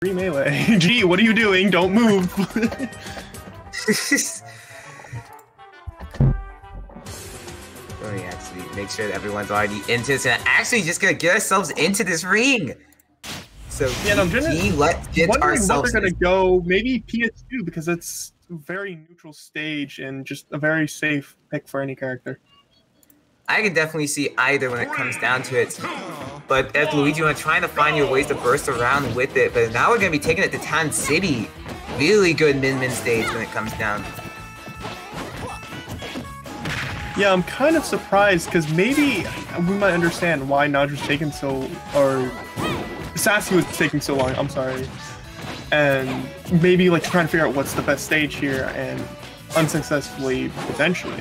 free melee. Gee, what are you doing? Don't move. Let me actually make sure that everyone's already into this and actually just gonna get ourselves into this ring. So yeah, I'm let's get wondering ourselves. What they're gonna go maybe PS2 because it's a very neutral stage and just a very safe pick for any character. I can definitely see either when it comes down to it. But as Luigi, you're trying to find your ways to burst around with it. But now we're gonna be taking it to Town City. Really good Min stage when it comes down. Yeah, I'm kind of surprised because maybe we might understand why Naj was taking so, or Sassy was taking so long. I'm sorry, and maybe like trying to figure out what's the best stage here, and unsuccessfully potentially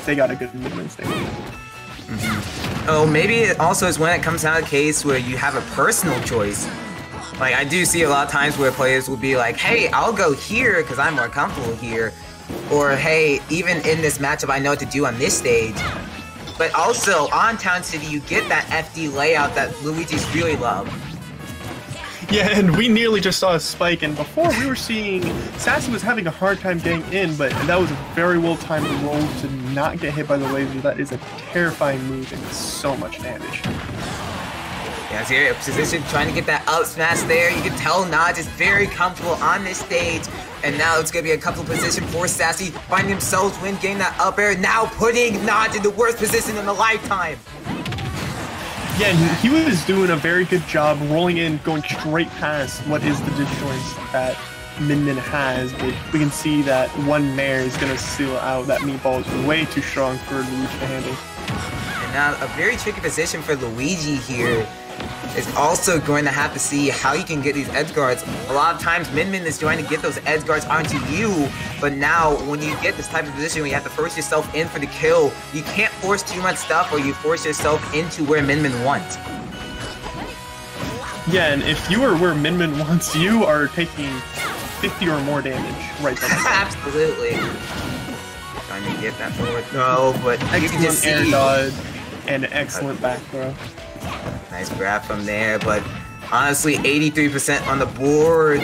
they got a good mid stage. Oh, maybe it also is when it comes down to a case where you have a personal choice. Like I do see a lot of times where players will be like, "Hey, I'll go here because I'm more comfortable here." Or, hey, even in this matchup, I know what to do on this stage. But also, on Town City, you get that FD layout that Luigi's really love. Yeah, and we nearly just saw a spike, and before we were seeing Sassy was having a hard time getting in, but that was a very well-timed roll to not get hit by the laser. That is a terrifying move and so much damage. Yeah, so you're in position trying to get that up smash there. You can tell Naj is very comfortable on this stage. And now it's going to be a couple position for Sassy, finding themselves win, getting that up air, now putting Naj in the worst position in a lifetime. Yeah, he was doing a very good job rolling in, going straight past what is the disjoints that Min has, but we can see that one Mare is going to seal out. That meatball is way too strong for Luigi to handle. And now a very tricky position for Luigi here. Is also going to have to see how you can get these edge guards. A lot of times Min is trying to get those edge guards onto you, but now when you get this type of position where you have to force yourself in for the kill, you can't force too much stuff or you force yourself into where Min wants. Yeah, and if you are where Min wants, you are taking 50 or more damage right there. Absolutely. Trying to get that forward throw, but you can just see air dodge and excellent back throw. Nice grab from there, but honestly, 83% on the board.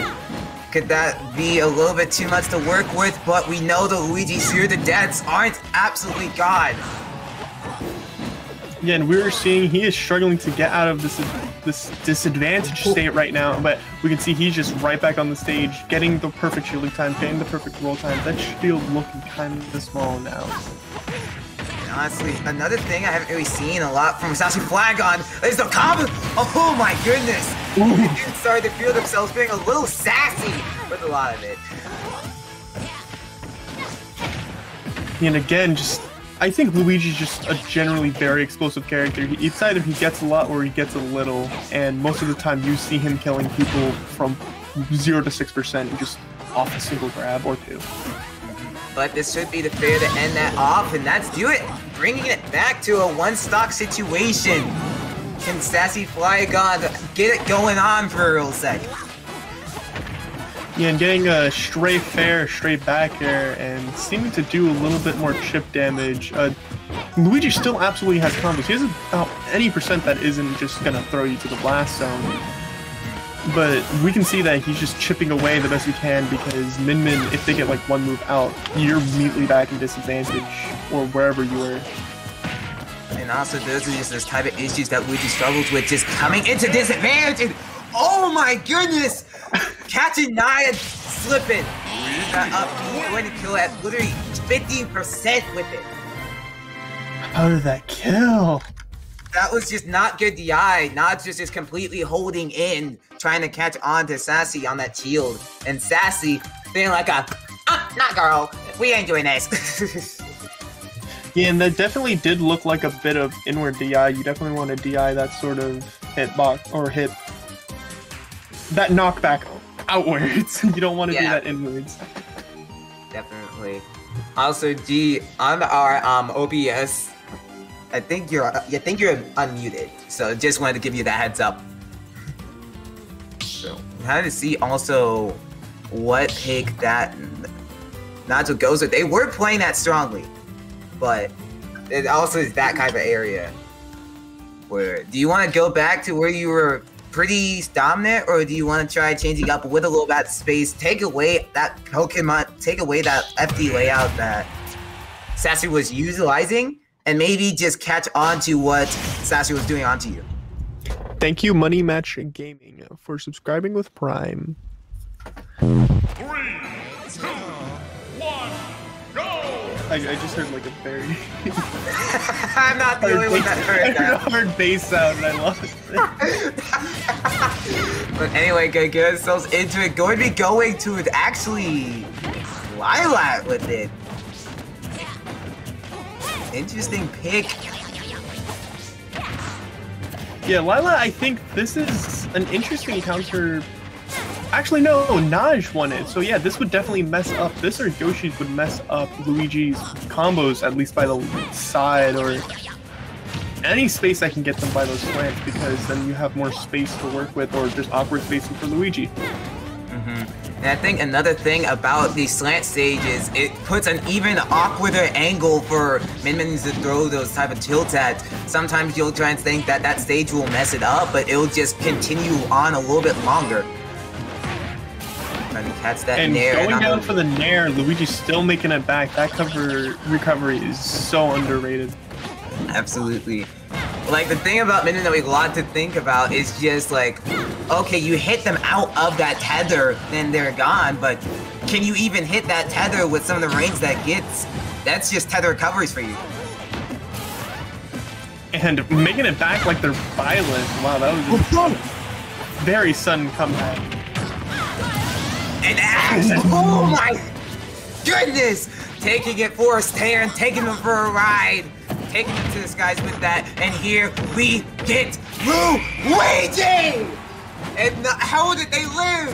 Could that be a little bit too much to work with? But we know the Luigi's here, the deaths aren't absolutely God. Yeah, and we're seeing he is struggling to get out of this disadvantaged state right now, but we can see he's just right back on the stage, getting the perfect shielding time, getting the perfect roll time. That shield looking kind of small now. Honestly, another thing I haven't really seen a lot from Sassyflygon is the combo. Oh my goodness! They started to feel themselves being a little sassy with a lot of it. And again, I think Luigi's just a generally very explosive character. It's either he gets a lot or he gets a little, and most of the time you see him killing people from 0 to 6% just off a single grab or two. But this should be the fair to end that off, and that's do it. Bringing it back to a one-stock situation. Can Sassyflygon get it going on for a real sec? Yeah, and getting a straight fair, straight back air, and seeming to do a little bit more chip damage. Luigi still absolutely has combos. He has about any percent that isn't just gonna throw you to the blast zone. But we can see that he's just chipping away the best he can because Min, if they get like one move out, you're immediately back in disadvantage or wherever you were. And also those are just those type of issues that Luigi struggles with, just coming into disadvantage. And oh my goodness! Catching Naya slipping. Up, going to kill at literally 15% with it. How did that kill? That was just not good DI. Nod's just completely holding in, trying to catch on to Sassy on that shield. And Sassy being like not girl, we ain't doing this. Yeah, and that definitely did look like a bit of inward DI. You definitely want to DI that sort of hitbox, or hit that knockback outwards. You don't want to do that inwards. Definitely. Also, G, on our OBS, I think you're unmuted, so just wanted to give you that heads up. So, how to see also what pick that Nacho goes with. They were playing that strongly, but it also is that kind of area where, do you want to go back to where you were pretty dominant, or do you want to try changing up with a little bit of space, take away that Pokemon, take away that FD layout that Sassy was utilizing, and maybe just catch on to what Sassy was doing onto you? Thank you, Money Match Gaming, for subscribing with Prime. 3, 2, 1, go! I just heard like a very I'm not the only one that heard that. a hard bass sound and I lost it. But anyway, get ourselves into it. Going to be going to actually Lilat with it. Interesting pick. Yeah, Lila, I think this is an interesting counter. Actually, no, Naj won it. So yeah, this would definitely mess up. This or Yoshi's would mess up Luigi's combos, at least by the side, or any space that can get them by those slants, because then you have more space to work with, or just awkward spacing for Luigi. And I think another thing about these slant stages, it puts an even awkwarder angle for Min-Mins to throw those type of tilts at. Sometimes you'll try and think that that stage will mess it up, but it'll just continue on a little bit longer. Trying to catch that And nair. going down for the nair, Luigi's still making it back. That recovery is so underrated. Absolutely. Like, the thing about Min-Min that we have a lot to think about is just like, okay, you hit them out of that tether, then they're gone, but can you even hit that tether with some of the range that gets? That's just tether recoveries for you. And making it back like they're violent. Wow, that was a very sudden comeback. And oh my goodness! Taking it for a stand, taking them for a ride, taking them to the skies with that, and here we get Luigi! And how did they live?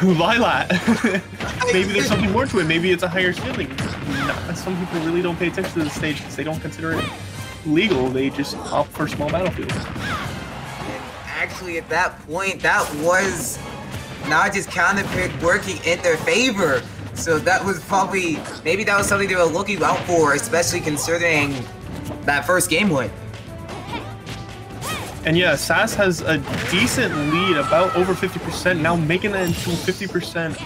Lilat. Maybe there's something more to it. Maybe it's a higher ceiling. Some people really don't pay attention to the stage because they don't consider it legal. They just opt for small battlefields. Actually, at that point, that was not just counter pick working in their favor. So that was probably, maybe that was something they were looking out for, especially considering that first game win. And yeah, Sass has a decent lead, about over 50%, now making that into 50%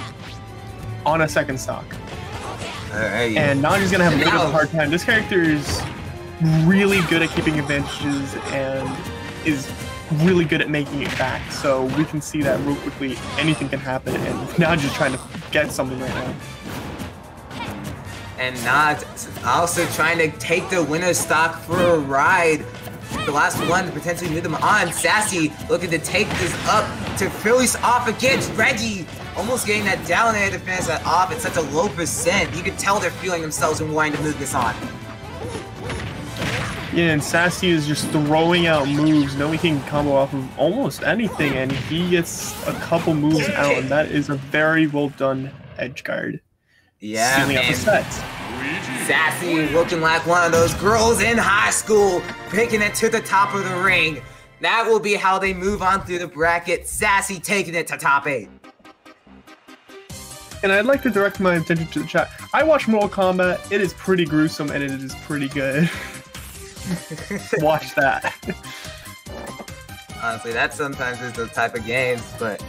on a second stock. Alright. And Naji's gonna have a bit of a hard time. This character is really good at keeping advantages and is really good at making it back. So we can see that real quickly. Anything can happen, and Naji's trying to get something right now. And Naj also trying to take the winner's stock for a ride. The last one to potentially move them on. Sassy looking to take this up to finish off against Reggie. Almost getting that down there to finish that off at such a low percent. You can tell they're feeling themselves and wanting to move this on. Yeah, and Sassy is just throwing out moves, knowing he can combo off of almost anything, and he gets a couple moves out, and that is a very well done edge guard. Yeah, sealing up the sets. Sassy looking like one of those girls in high school, picking it to the top of the ring. That will be how they move on through the bracket. Sassy taking it to top 8. And I'd like to direct my attention to the chat. I watch Mortal Kombat. It is pretty gruesome, and it is pretty good. Watch that. Honestly, that sometimes is the type of games, but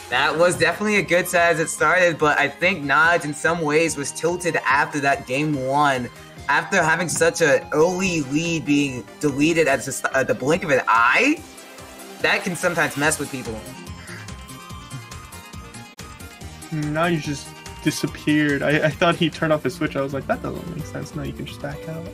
that was definitely a good set as it started, but I think Naj in some ways was tilted after that game 1. After having such an early lead being deleted at the blink of an eye, that can sometimes mess with people. Naj just disappeared. I thought he turned off his switch. I was like, that doesn't make sense. No, you can just back out.